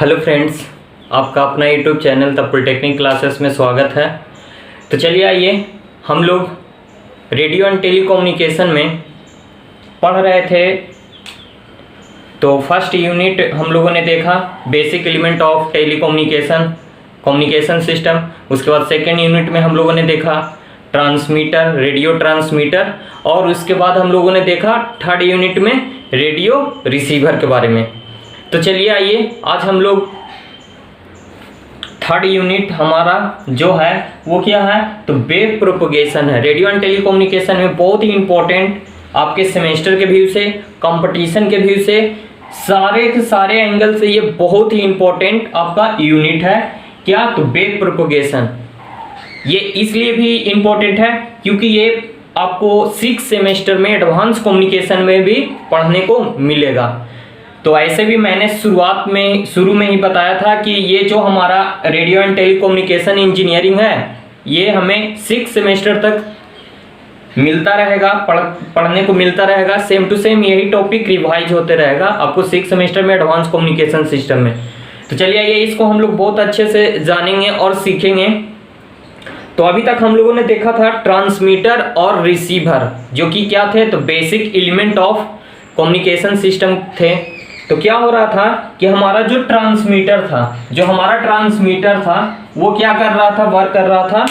Hello friends, आपका अपना YouTube channel the polytechnic classes में स्वागत है। तो चलिए आइए, हम लोग रेडियो एंड टेलीकम्युनिकेशन में पढ़ रहे थे। तो फर्स्ट यूनिट हम लोगों ने देखा basic element of telecommunication, communication system. उसके बाद सेकेंड यूनिट में हम लोगों ने देखा ट्रांसमीटर, रेडियो ट्रांसमीटर, और उसके बाद हम लोगों ने देखा थर्ड यूनिट में रेडियो रिसीवर के बारे में। तो चलिए आइए, आज हम लोग थर्ड यूनिट हमारा जो है वो क्या है, तो वेव प्रोपगेशन है। रेडियो एंड टेलीकम्युनिकेशन में बहुत ही इंपॉर्टेंट, आपके सेमेस्टर के व्यू से, कंपटीशन के व्यू से, सारे के सारे एंगल से ये बहुत ही इंपॉर्टेंट आपका यूनिट है। क्या, तो वेव प्रोपगेशन। ये इसलिए भी इंपॉर्टेंट है क्योंकि ये आपको 6 सेमेस्टर में एडवांस कम्युनिकेशन में भी पढ़ने को मिलेगा। तो ऐसे भी मैंने शुरू में ही बताया था कि ये जो हमारा रेडियो एंड टेलीकम्युनिकेशन इंजीनियरिंग है, ये हमें 6 सेमेस्टर तक मिलता रहेगा, पढ़ने को मिलता रहेगा। सेम टू सेम यही टॉपिक रिवाइज होते रहेगा आपको 6 सेमेस्टर में एडवांस कम्युनिकेशन सिस्टम में। तो चलिए आइए, इसको हम लोग बहुत अच्छे से जानेंगे और सीखेंगे। तो अभी तक हम लोगों ने देखा था ट्रांसमीटर और रिसीवर, जो कि क्या थे, तो basic element of communication system थे। तो क्या हो रहा था कि हमारा जो ट्रांसमीटर था वो क्या कर रहा था, वर्क कर रहा था।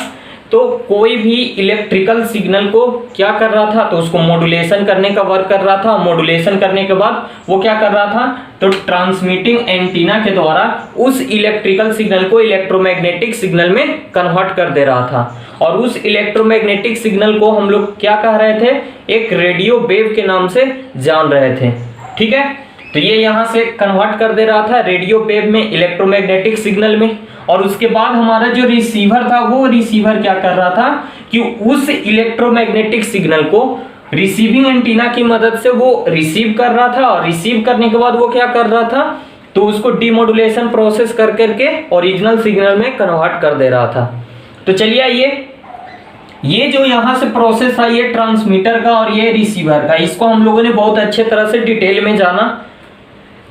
तो कोई भी इलेक्ट्रिकल सिग्नल को क्या कर रहा था, तो उसको मॉड्यूलेशन करने का वर्क कर रहा था। मॉड्यूलेशन करने के बाद वो क्या कर रहा था, तो ट्रांसमिटिंग एंटीना के द्वारा उस इलेक्ट्रिकल सिग्नल को इलेक्ट्रोमैग्नेटिक सिग्नल में कन्वर्ट कर दे रहा था। और उस इलेक्ट्रोमैग्नेटिक सिग्नल को हम लोग क्या कह रहे थे, एक रेडियो वेव के नाम से जान रहे थे। ठीक है, तो ये यहाँ से कन्वर्ट कर दे रहा था रेडियो वेव में, इलेक्ट्रोमैग्नेटिक सिग्नल में। और उसके बाद हमारा जो रिसीवर था, वो रिसीवर क्या कर रहा था कि उस इलेक्ट्रोमैग्नेटिक सिग्नल को रिसीविंग एंटीना की मदद से वो रिसीव कर रहा था। और रिसीव करने के बाद वो क्या कर रहा था, तो उसको डीमॉड्यूलेशन प्रोसेस कर करके ओरिजिनल सिग्नल में कन्वर्ट कर दे रहा था। तो चलिए आइए, ये जो यहाँ से प्रोसेस था, ये ट्रांसमीटर का और ये रिसीवर का, इसको हम लोगों ने बहुत अच्छे तरह से डिटेल में जाना।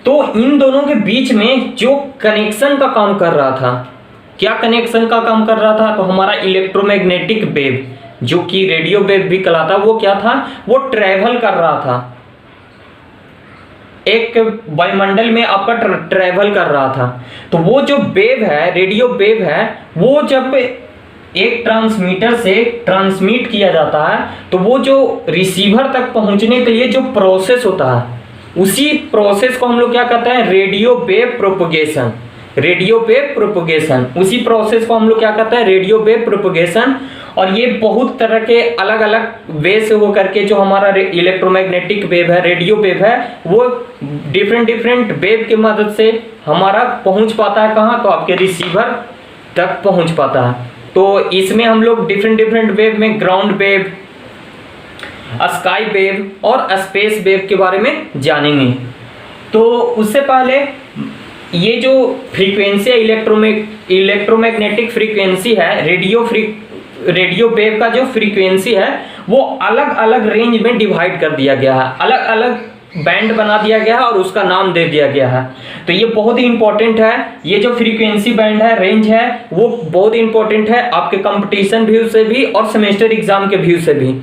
तो इन दोनों के बीच में जो कनेक्शन का काम कर रहा था, क्या कनेक्शन का काम कर रहा था, तो हमारा इलेक्ट्रोमैग्नेटिक वेव, जो कि रेडियो वेव भी कहलाता, वो क्या था, वो ट्रेवल कर रहा था, एक वायुमंडल में आपका ट्रेवल कर रहा था। तो वो जो वेव है, रेडियो वेव है, वो जब एक ट्रांसमीटर से ट्रांसमिट किया जाता है, तो वो जो रिसीवर तक पहुंचने के लिए जो प्रोसेस होता है, उसी प्रोसेस को हम लोग क्या कहते हैं, radio wave propagation. Radio wave propagation, उसी प्रोसेस को हम लोग क्या कहते हैं, रेडियो वेव प्रोपगेशन। और ये बहुत तरह के अलग अलग वे से हो करके जो हमारा इलेक्ट्रोमैग्नेटिक वेव है, रेडियो वेव है, वो डिफरेंट वेव की मदद से हमारा पहुंच पाता है कहाँ, तो आपके रिसीवर तक पहुंच पाता है। तो इसमें हम लोग डिफरेंट वेव में ग्राउंड वेव, स्काई वेव और स्पेस वेव के बारे में जानेंगे। तो उससे पहले ये जो फ्रीक्वेंसी है, इलेक्ट्रोमैग्नेटिक फ्रीक्वेंसी है, रेडियो वेव का जो फ्रीक्वेंसी है, वो अलग अलग रेंज में डिवाइड कर दिया गया है, अलग अलग बैंड बना दिया गया है और उसका नाम दे दिया गया है। तो ये बहुत ही इंपॉर्टेंट है, ये जो फ्रीक्वेंसी बैंड है, रेंज है, वो बहुत ही इंपॉर्टेंट है आपके कंपटीशन व्यू से भी और सेमेस्टर एग्जाम के व्यू से भी।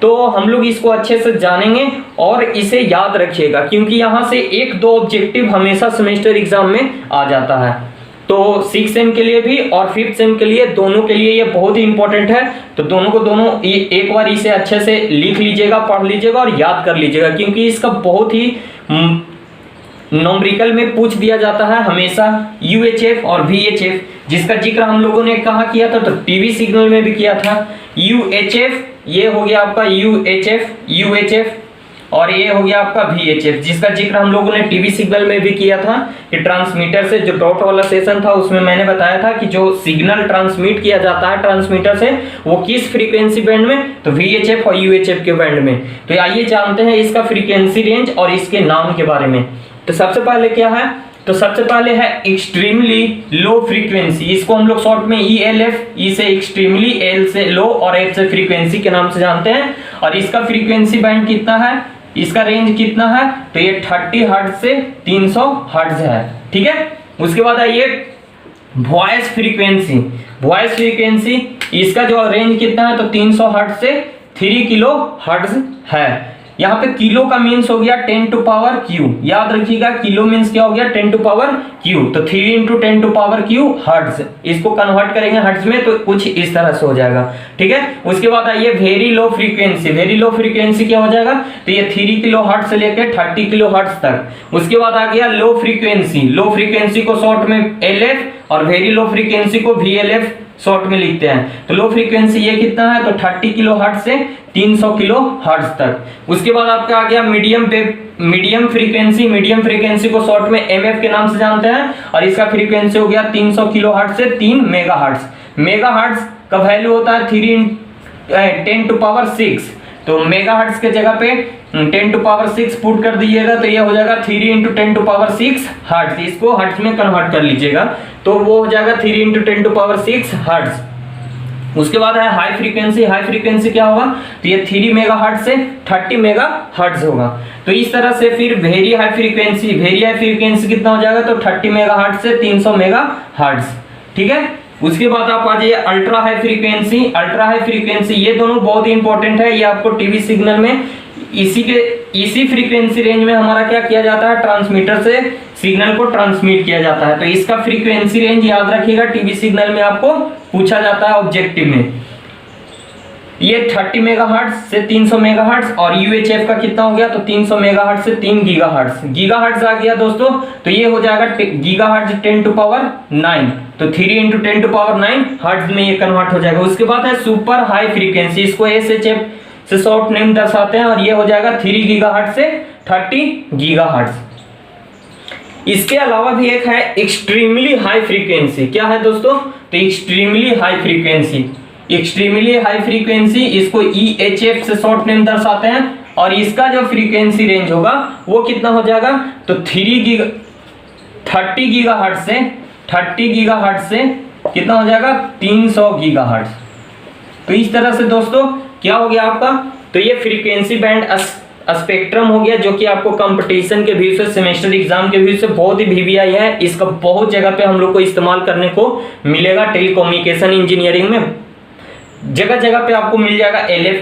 तो हम लोग इसको अच्छे से जानेंगे और इसे याद रखिएगा, क्योंकि यहाँ से 1-2 ऑब्जेक्टिव हमेशा सेमेस्टर एग्जाम में आ जाता है। तो 6 सेम के लिए भी और 5th सेम के लिए, दोनों के लिए ये बहुत ही इंपॉर्टेंट है। तो दोनों को एक बार इसे अच्छे से लिख लीजिएगा, पढ़ लीजिएगा और याद कर लीजिएगा, क्योंकि इसका बहुत ही न्यूमेरिकल में पूछ दिया जाता है हमेशा, UHF और VHF, जिसका जिक्र हम लोगों ने कहाँ किया था, तो टीवी सिग्नल में भी किया था। UHF, ये हो गया आपका UHF, और ये हो गया आपका VHF, जिसका जिक्र हम लोगों ने टीवी सिग्नल में भी किया था। कि ट्रांसमीटर से जो डॉट वाला सेशन था, उसमें मैंने बताया था कि जो सिग्नल ट्रांसमिट किया जाता है ट्रांसमीटर से, वो किस फ्रीक्वेंसी बैंड में, तो VHF और UHF के बैंड में। तो आइए जानते हैं इसका फ्रीक्वेंसी रेंज और इसके नाम के बारे में। तो सबसे पहले क्या है, तो सबसे पहले है एक्सट्रीमली लो फ्रीक्वेंसी, इसको हम लोग शॉर्ट में ELF, E से एक्सट्रीमली, L से लो और F से फ्रीक्वेंसी के नाम से जानते हैं। और इसका फ्रीक्वेंसी बैंड कितना है, इसका रेंज कितना है, तो ये 30 हर्ट्ज से 300 हर्ट्ज है। ठीक है, उसके बाद आइए वॉइस फ्रीक्वेंसी। वॉइस फ्रीक्वेंसी इसका जो रेंज कितना है तो 300 हर्ट्ज से 3 किलो हर्ट्ज है। यहाँ पे किलो का मीन्स हो गया 10 टू पावर क्यू, याद रखिएगा किलो मीन्स क्या हो गया 10 टू पावर क्यू, तो 3 into 10 to power q hertz, इसको कन्वर्ट करेंगे हर्ट्ज में तो कुछ इस तरह से हो जाएगा, ठीक है। उसके बाद आइए very low frequency. Very low frequency क्या हो जाएगा तो ये 3 किलो हर्ट्ज से लेकर 30 किलो हर्ट्ज तक। उसके बाद आ गया लो फ्रीक्वेंसी। लो फ्रीक्वेंसी को शॉर्ट में LF और वेरी लो फ्रीक्वेंसी को VLF शॉर्ट में लिखते हैं। तो लो फ्रीक्वेंसी ये कितना है तो 30 किलो हर्ट्ज से 300 किलो हर्ट्ज तक। उसके बाद आपका आ गया मीडियम फ्रीक्वेंसी। मीडियम फ्रीक्वेंसी को शॉर्ट में MF के नाम से जानते हैं और इसका फ्रीक्वेंसी हो गया 300 किलो हर्ट्ज से 3 मेगा हर्ट्ज। मेगा हर्ट्ज का वैल्यू होता है 10 टू पावर 6, तो मेगा हर्ट्ज के जगह पे 10 टू पावर 6 पुट कर दीजिएगा तो ये हो जाएगा 3 इंटू 10 टू पावर 6 हर्ट्ज। इसको हर्ट्ज में कन्वर्ट कर लीजिएगा तो वो हो जाएगा 3 इंटू 10 टू पावर 6 हर्ट्ज। उसके बाद है हाई फ्रीक्वेंसी। हाई फ्रीक्वेंसी क्या होगा तो ये 3 मेगा हर्ट्ज से 30 मेगा हर्ट्ज होगा। तो इस तरह से फिर very high frequency. Very high frequency कितना हो जाएगा तो 30 मेगा हर्ट्ज से 300 मेगा हर्ट्ज, ठीक है। उसके बाद आप आ जाइए ultra high frequency. Ultra high frequency ये दोनों बहुत ही इंपॉर्टेंट है। ये आपको टीवी सिग्नल में इसी फ्रीक्वेंसी रेंज में हमारा क्या किया जाता है ट्रांसमीटर से सिग्नल को ट्रांसमिट किया जाता है। तो इसका फ्रीक्वेंसी रेंज याद रखिएगा, टीवी सिग्नल में आपको पूछा जाता है ऑब्जेक्टिव में। ये 30 मेगाहर्ट्ज से 300 मेगाहर्ट्ज और UHF का कितना हो गया तो 300 मेगाहर्ट्ज से 3 गीगाहर्ट्ज। गीगाहर्ट्ज आ गया दोस्तों तो ये हो जाएगा गीगाहर्ट्ज 10 टू पावर 9, तो 3 इंटू 10 टू पावर 9 हर्ट्ज में ये कन्वर्ट हो जाएगा। उसके बाद है सुपर हाई फ्रीक्वेंसी, इसको SHF से शॉर्ट नेम दर्शाते हैं और ये हो जाएगा 3 गीगाहर्ट्ज से 30 गीगाहर्ट्ज। इसके अलावा भी एक है एक्सट्रीमली हाई फ्रीक्वेंसी। क्या है दोस्तों तो extremely high frequency. Extremely high frequency इसको EHF से शॉर्ट नेम दर्शाते हैं और इसका जो फ्रीक्वेंसी रेंज होगा वो कितना हो जाएगा तो 30 गीगाहर्ट्ज से कितना हो जाएगा 300 गीगाहर्ट्ज। तो इस तरह से दोस्तों क्या हो गया आपका तो ये फ्रीक्वेंसी बैंड स्पेक्ट्रम हो गया, जो कि आपको कंपटीशन के व्यू से सेमेस्टर एग्जाम के व्यू से बहुत ही VVI है। इसका बहुत जगह पे हम लोग को इस्तेमाल करने को मिलेगा। टेलीकम्युनिकेशन इंजीनियरिंग में जगह जगह पे आपको मिल जाएगा LF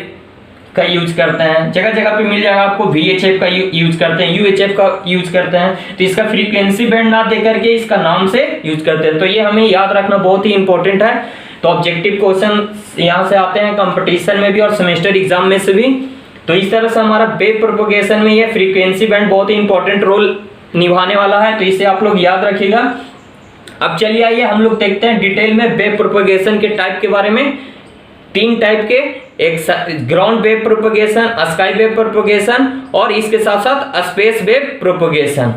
का यूज करते हैं, जगह जगह पे मिल जाएगा आपको VHF का यूज करते हैं, UHF का यूज करते हैं। तो इसका फ्रीक्वेंसी बैंड ना दे करके इसका नाम से यूज करते हैं। तो ये हमें याद रखना बहुत ही इंपॉर्टेंट है। तो ऑब्जेक्टिव क्वेश्चन यहाँ से आते हैं कंपटीशन में भी और सेमेस्टर एग्जाम में से भी। तो इस तरह से हमारा वेव प्रोपगेशन में ये फ्रीक्वेंसी बैंड बहुत ही इंपॉर्टेंट रोल निभाने वाला है, तो इसे आप लोग याद रखिएगा। अब चलिए आइए हम लोग देखते हैं डिटेल में वेव प्रोपगेशन के टाइप के बारे में। 3 टाइप के, एक ground wave propagation, sky wave propagation और इसके साथ साथ स्पेस वेव प्रोपगेशन।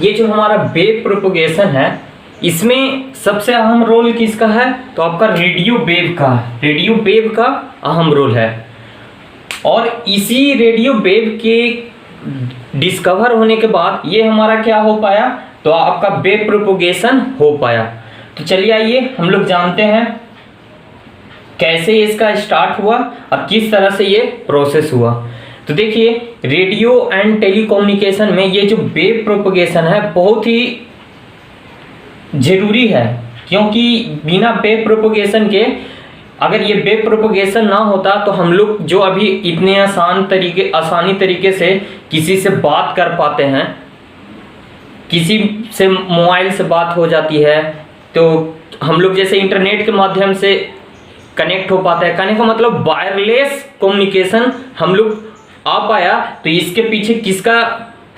ये जो हमारा वेव प्रोपगेशन है इसमें सबसे अहम रोल किसका है तो आपका रेडियो वेव का। रेडियो वेव का अहम रोल है और इसी रेडियो वेव के डिस्कवर होने के बाद ये हमारा क्या हो पाया तो आपका वेव प्रोपगेशन हो पाया। तो चलिए आइए हम लोग जानते हैं कैसे इसका स्टार्ट हुआ और किस तरह से ये प्रोसेस हुआ। तो देखिए रेडियो एंड टेलीकम्युनिकेशन में ये जो वेव प्रोपगेशन है बहुत ही जरूरी है, क्योंकि बिना वेव प्रोपगेशन के अगर ये वेव प्रोपगेशन ना होता तो हम लोग जो अभी इतने आसानी तरीके से किसी से बात कर पाते हैं, किसी से मोबाइल से बात हो जाती है, तो हम लोग जैसे इंटरनेट के माध्यम से कनेक्ट हो पाता है। कहने का मतलब वायरलेस कम्युनिकेशन हम लोग आ पाया, तो इसके पीछे किसका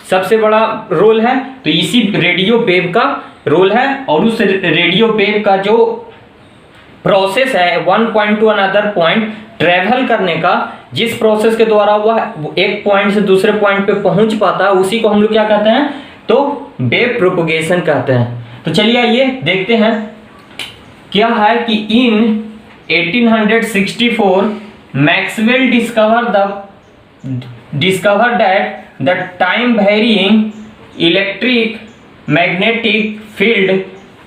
सबसे बड़ा रोल है तो इसी रेडियो वेव का रोल है। और उस रेडियो वेव का जो प्रोसेस है one point two another point travel करने का, जिस प्रोसेस के द्वारा वह एक पॉइंट से दूसरे पॉइंट पे पहुंच पाता है, उसी को हम लोग क्या कहते हैं तो वेव प्रोपगेशन कहते हैं। तो चलिए आइए देखते हैं क्या है कि इन 1864 Maxwell discovered that the time varying electric magnetic field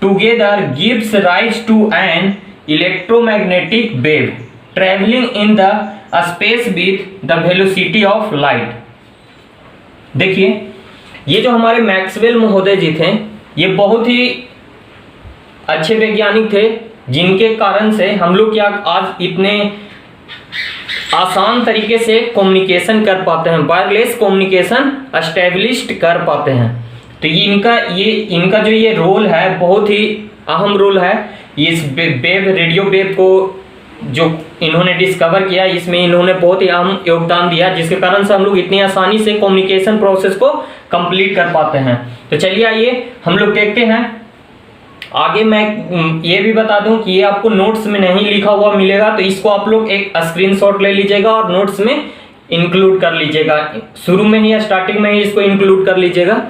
together gives rise to an electromagnetic wave traveling in the space with the velocity of light। देखिए ये जो हमारे मैक्सवेल महोदय जी थे ये बहुत ही अच्छे वैज्ञानिक थे, जिनके कारण से हम लोग क्या आज इतने आसान तरीके से कम्युनिकेशन कर पाते हैं, वायरलेस कम्युनिकेशन एस्टेब्लिश कर पाते हैं। तो इनका जो ये रोल है बहुत ही अहम रोल है। इस रेडियो वेव को जो इन्होंने डिस्कवर किया, इसमें इन्होंने बहुत ही अहम योगदान दिया, जिसके कारण से हम लोग इतनी आसानी से कम्युनिकेशन प्रोसेस को कंप्लीट कर पाते हैं। तो चलिए आइए हम लोग देखते हैं आगे। मैं ये भी बता दूं कि ये आपको नोट्स में नहीं लिखा हुआ मिलेगा, तो इसको आप लोग एक स्क्रीनशॉट ले लीजिएगा और नोट्स में इंक्लूड कर लीजिएगा। शुरू में ही या स्टार्टिंग में ही इसको इंक्लूड कर लीजिएगा।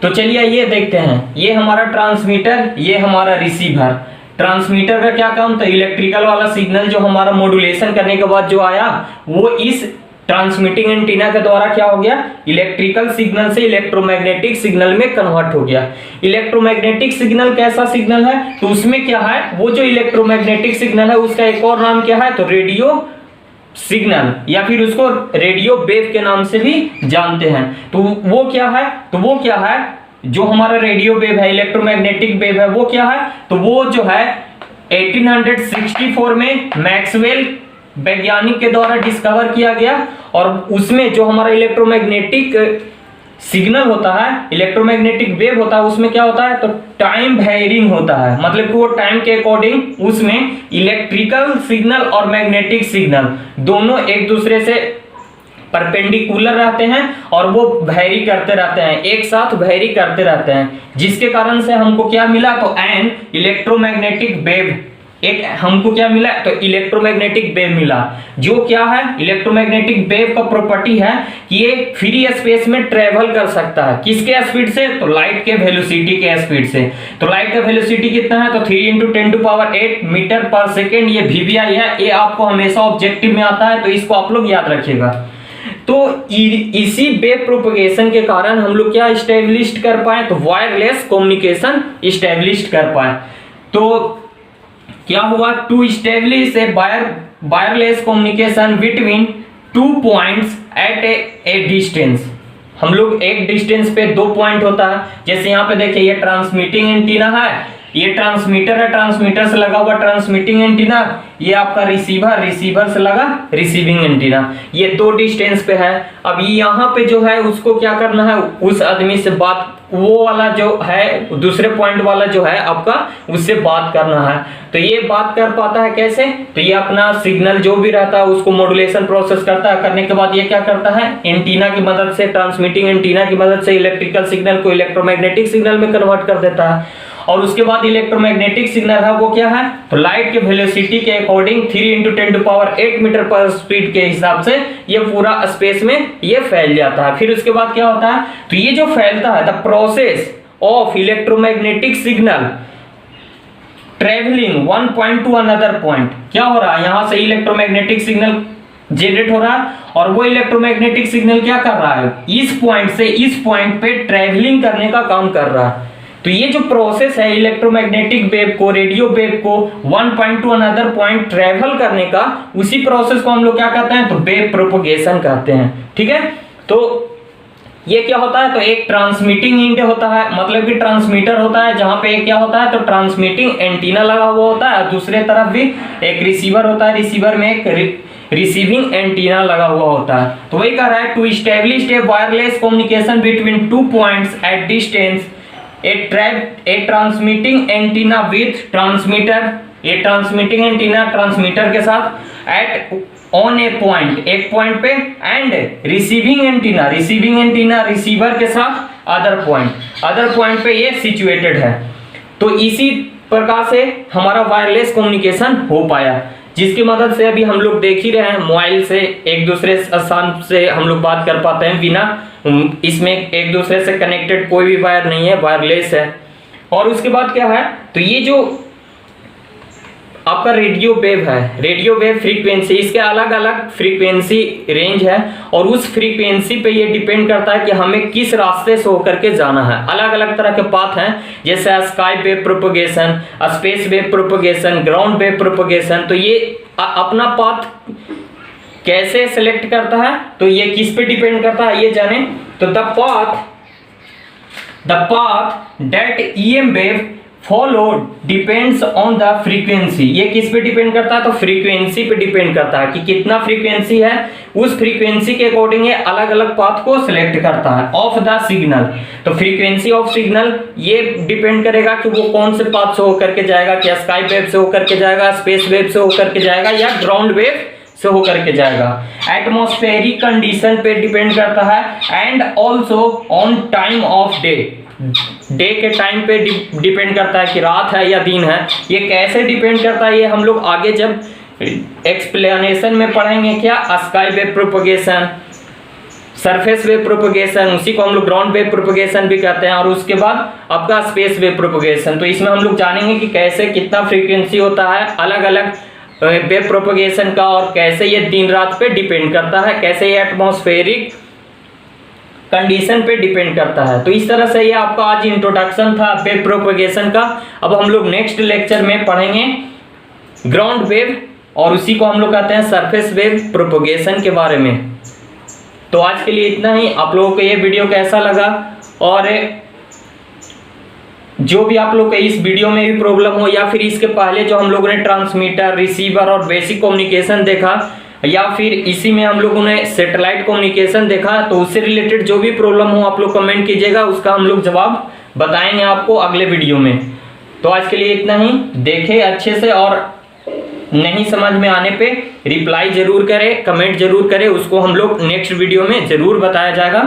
तो चलिए ये देखते हैं, ये हमारा ट्रांसमीटर, ये हमारा रिसीवर। ट्रांसमीटर का क्या काम था, इलेक्ट्रिकल वाला सिग्नल जो हमारा मॉड्यूलेशन करने के बाद जो आया वो इस ट्रांसमिटिंग एंटीना के द्वारा क्या हो गया, इलेक्ट्रिकल सिग्नल से इलेक्ट्रोमैग्नेटिक सिग्नल में कन्वर्ट हो गया। इलेक्ट्रोमैग्नेटिक सिग्नल कैसा सिग्नल है, तो उसमें क्या है, वो जो इलेक्ट्रोमैग्नेटिक सिग्नल है उसका एक और नाम क्या है, तो रेडियो सिग्नल, या फिर उसको रेडियो वेव के नाम से भी जानते हैं। तो वो क्या है, जो हमारा रेडियो वेव है, इलेक्ट्रोमैग्नेटिक वेव है, वो क्या है, तो वो जो है 1864 में मैक्सवेल वैज्ञानिक के द्वारा डिस्कवर किया गया। और उसमें जो हमारा इलेक्ट्रोमैग्नेटिक सिग्नल होता है, इलेक्ट्रोमैग्नेटिक वेव होता है, उसमें क्या होता है, तो टाइम वेरिंग होता है, मतलब कि वो टाइम के अकॉर्डिंग उसमें इलेक्ट्रिकल सिग्नल और मैग्नेटिक सिग्नल दोनों एक दूसरे से परपेंडिकुलर रहते हैं और वो वेरी करते रहते हैं, एक साथ वेरी करते रहते हैं, जिसके कारण से हमको क्या मिला, तो एन इलेक्ट्रोमैग्नेटिक वेव, एक हमको क्या मिला, तो इलेक्ट्रोमैग्नेटिक वेव मिला। जो क्या है, इलेक्ट्रोमैग्नेटिक वेव का प्रॉपर्टी है कि ये फ्री स्पेस में ट्रेवल कर सकता है। किसके स्पीड से, तो लाइट के वेलोसिटी के स्पीड से। तो लाइट का वेलोसिटी कितना है, तो 3 × 10⁸ मीटर पर सेकेंड, ये VVI है। ये आपको हमेशा ऑब्जेक्टिव में आता है, तो इसको आप लोग याद रखिएगा। तो इसी वेव प्रोपगेशन के कारण हम लोग क्या इस्टेब्लिश कर पाए, तो वायरलेस कम्युनिकेशन इस्टेब्लिश कर पाए। तो क्या हुआ, to establish a wireless communication between 2 points at a distance. हम लोग एक डिस्टेंस पे 2 पॉइंट होता है, जैसे यहाँ पे देखिए ये ट्रांसमिटिंग एंटीना है, ये ट्रांसमीटर है, ट्रांसमीटर से लगा हुआ ट्रांसमिटिंग एंटीना, ये आपका रिसीवर, रिसीवर से लगा रिसीविंग एंटीना। ये 2 डिस्टेंस पे है। अब यहाँ पे जो है उसको क्या करना है, उस आदमी से बात, वो वाला जो है दूसरे पॉइंट वाला जो है आपका, उससे बात करना है। तो ये बात कर पाता है कैसे, तो ये अपना सिग्नल जो भी रहता है उसको मॉड्यूलेशन प्रोसेस करता है। करने के बाद ये क्या करता है, एंटीना की मदद से, ट्रांसमिटिंग एंटीना की मदद से इलेक्ट्रिकल सिग्नल को इलेक्ट्रोमैग्नेटिक सिग्नल में कन्वर्ट कर देता है। और उसके बाद इलेक्ट्रोमैग्नेटिक सिग्नल है वो क्या है, तो लाइट के वेलोसिटी के अकॉर्डिंग 3 × 10⁸ मीटर पर स्पीड के हिसाब से ये पूरा स्पेस में ये फैल जाता है। फिर उसके बाद क्या होता है, तो ये जो फैलता है, the process of electromagnetic signal travelling one point two another point, क्या हो रहा है, यहां से इलेक्ट्रोमैग्नेटिक सिग्नल जनरेट हो रहा है और वो इलेक्ट्रोमैग्नेटिक सिग्नल क्या कर रहा है, इस पॉइंट से इस पॉइंट पे ट्रेवलिंग करने का काम कर रहा है। तो ये जो प्रोसेस है इलेक्ट्रोमैग्नेटिक वेव को, रेडियो वेव को one point two another point travel करने का, उसी प्रोसेस को हम लोग क्या कहते हैं, तो वेव प्रोपगेशन कहते हैं। ठीक है, तो ये क्या होता है, तो एक ट्रांसमिटिंग एंड होता है, मतलब कि ट्रांसमीटर होता है, जहां पे क्या होता है, तो ट्रांसमिटिंग एंटीना लगा हुआ होता है, दूसरे तरफ भी एक रिसीवर होता है, रिसीवर में एक रिसीविंग एंटीना लगा हुआ होता है। तो वही कह रहा है, to establish a wireless communication between 2 points at distance, a transmitting antenna with transmitter, ये ट्रांसमिटिंग एंटीना ट्रांसमीटर के साथ एट ऑन ए पॉइंट, एक पॉइंट पे, एंड रिसीविंग एंटीना रिसीवर के साथ अदर पॉइंट पे ये सिचुएटेड है। तो इसी प्रकार से हमारा वायरलेस कम्युनिकेशन हो पाया, जिसकी मदद से अभी हम लोग देख ही रहे हैं, मोबाइल से एक दूसरे आसान से हम लोग बात कर पाते हैं, बिना इसमें एक दूसरे से कनेक्टेड कोई भी वायर नहीं है, वायरलेस है। और उसके बाद क्या है, तो ये जो आपका रेडियो वेव है, रेडियो वेव फ्रीक्वेंसी, इसके अलग अलग फ्रीक्वेंसी रेंज है और उस फ्रीक्वेंसी पे ये डिपेंड करता है कि हमें किस रास्ते से होकर के जाना है। अलग अलग तरह के पाथ हैं, जैसे sky wave propagation, space wave propagation, ground wave propagation. तो ये अपना पाथ कैसे सिलेक्ट करता है, तो ये किस पे डिपेंड करता है, ये जाने। तो the the path that EM wave follow depends on the frequency. ये किस पे डिपेंड करता है? तो फ्रीक्वेंसी पे डिपेंड करता है कि कितना फ्रीक्वेंसी है, उस फ्रीक्वेंसी के अकॉर्डिंग ये अलग अलग पाथ को सिलेक्ट करता है ऑफ द सिग्नल। तो फ्रीक्वेंसी ऑफ सिग्नल ये डिपेंड करेगा कि वो कौन से पाथ से होकर के जाएगा, क्या स्काई वेव से होकर के जाएगा, स्पेस वेव से होकर के जाएगा या ग्राउंड वेव से होकर के जाएगा। एटमॉस्फेरिक कंडीशन पे डिपेंड करता है and also on time of day. Day के टाइम पे डिपेंड करता है कि रात है या दिन है। ये कैसे डिपेंड करता है ये हम लोग आगे जब एक्सप्लेनेशन में पढ़ेंगे। क्या sky wave propagation, surface wave propagation, उसी को हम लोग ग्राउंड वेव प्रोपगेशन भी कहते हैं, और उसके बाद आपका स्पेस वेव प्रोपगेशन। तो इसमें हम लोग जानेंगे कि कैसे कितना फ्रीक्वेंसी होता है अलग अलग वेव प्रोपगेशन का, और कैसे ये दिन रात पे डिपेंड करता है, कैसे ये एटमॉस्फेरिक कंडीशन पे डिपेंड करता है। तो इस तरह से ये आपका आज इंट्रोडक्शन था वेव प्रोपगेशन का। अब हम लोग नेक्स्ट लेक्चर में पढ़ेंगे ग्राउंड वेव, और उसी को हम लोग कहते हैं सरफेस वेव प्रोपगेशन के बारे में। तो आज के लिए इतना ही। आप लोगों को ये वीडियो कैसा लगा, और जो भी आप लोग को इस वीडियो में भी प्रॉब्लम हो, या फिर इसके पहले जो हम लोगों ने ट्रांसमीटर, रिसीवर और बेसिक कम्युनिकेशन देखा, या फिर इसी में हम लोगों ने सैटेलाइट कम्युनिकेशन देखा, तो उससे रिलेटेड जो भी प्रॉब्लम हो आप लोग कमेंट कीजिएगा, उसका हम लोग जवाब बताएंगे आपको अगले वीडियो में। तो आज के लिए इतना ही। देखें अच्छे से, और नहीं समझ में आने पे रिप्लाई जरूर करें, कमेंट जरूर करें, उसको हम लोग नेक्स्ट वीडियो में जरूर बताया जाएगा।